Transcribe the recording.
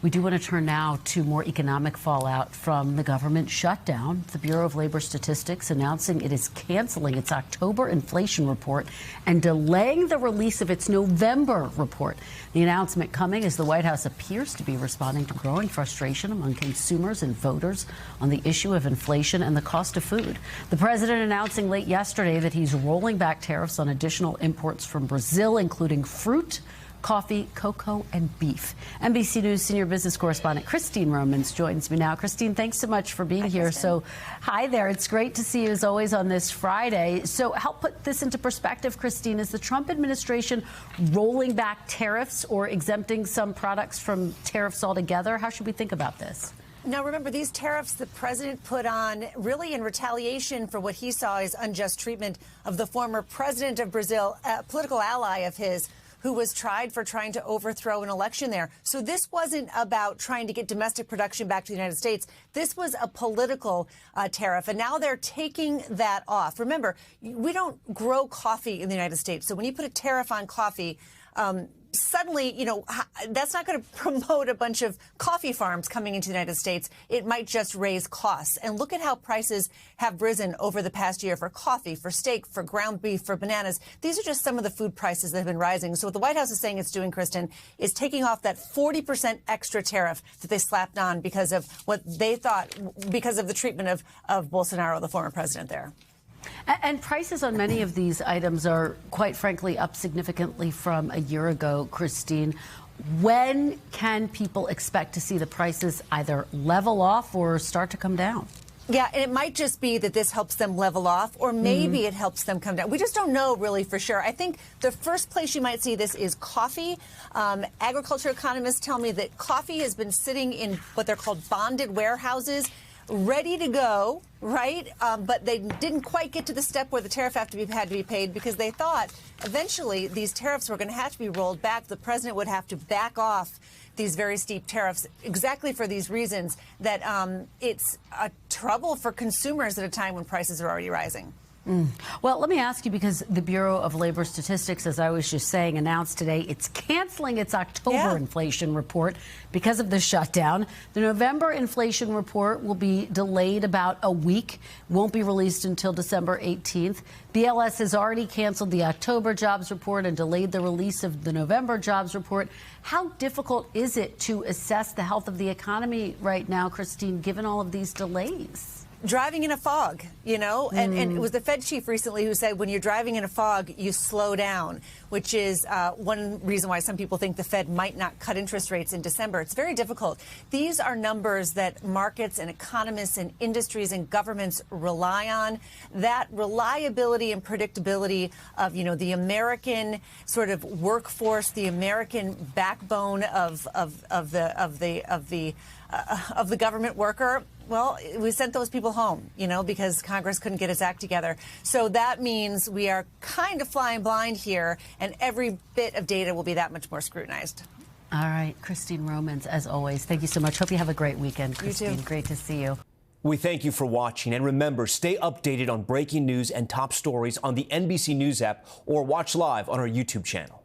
We do want to turn now to more economic fallout from the government shutdown. The Bureau of Labor Statistics announcing it is canceling its October inflation report and delaying the release of its November report. The announcement coming as the White House appears to be responding to growing frustration among consumers and voters on the issue of inflation and the cost of food. The president announcing late yesterday that he's rolling back tariffs on additional imports from Brazil, including fruit, coffee, cocoa, and beef. NBC News senior business correspondent Christine Romans joins me now. Christine, thanks so much for being here. Kristen. So, hi there. It's great to see you as always on this Friday. So, help put this into perspective, Christine. Is the Trump administration rolling back tariffs or exempting some products from tariffs altogether? How should we think about this? Now, remember, these tariffs the president put on really in retaliation for what he saw as unjust treatment of the former president of Brazil, a political ally of his, who was tried for trying to overthrow an election there. So this wasn't about trying to get domestic production back to the United States. This was a political tariff, and now they're taking that off. Remember, we don't grow coffee in the United States, so when you put a tariff on coffee, suddenly, you know, that's not going to promote a bunch of coffee farms coming into the United States. It might just raise costs. And look at how prices have risen over the past year for coffee, for steak, for ground beef, for bananas. These are just some of the food prices that have been rising. So what the White House is saying it's doing, Kristen, is taking off that 40% extra tariff that they slapped on because of what they thought, because of the treatment of Bolsonaro, the former president there. And prices on many of these items are, quite frankly, up significantly from a year ago, Christine. When can people expect to see the prices either level off or start to come down? Yeah, and it might just be that this helps them level off, or maybe it helps them come down. We just don't know really for sure. I think the first place you might see this is coffee. Agriculture economists tell me that coffee has been sitting in what they're called bonded warehouses, ready to go, right? But they didn't quite get to the step where the tariff had to be paid because they thought eventually these tariffs were going to have to be rolled back. The president would have to back off these very steep tariffs exactly for these reasons, that it's a trouble for consumers at a time when prices are already rising. Well, let me ask you, because the Bureau of Labor Statistics, as I was just saying, announced today it's canceling its October inflation report because of the shutdown. The November inflation report will be delayed about a week, won't be released until December 18th. BLS has already canceled the October jobs report and delayed the release of the November jobs report. How difficult is it to assess the health of the economy right now, Christine, given all of these delays? Driving in a fog, you know, and it was the Fed chief recently who said when you're driving in a fog, you slow down, which is one reason why some people think the Fed might not cut interest rates in December. It's very difficult. These are numbers that markets and economists and industries and governments rely on. That reliability and predictability of, you know, the American sort of workforce, the American backbone of the government worker. Well, we sent those people home, you know, because Congress couldn't get its act together. So that means we are kind of flying blind here, and every bit of data will be that much more scrutinized. All right. Christine Romans, as always, thank you so much. Hope you have a great weekend, Christine. You too. Great to see you. We thank you for watching. And remember, stay updated on breaking news and top stories on the NBC News app or watch live on our YouTube channel.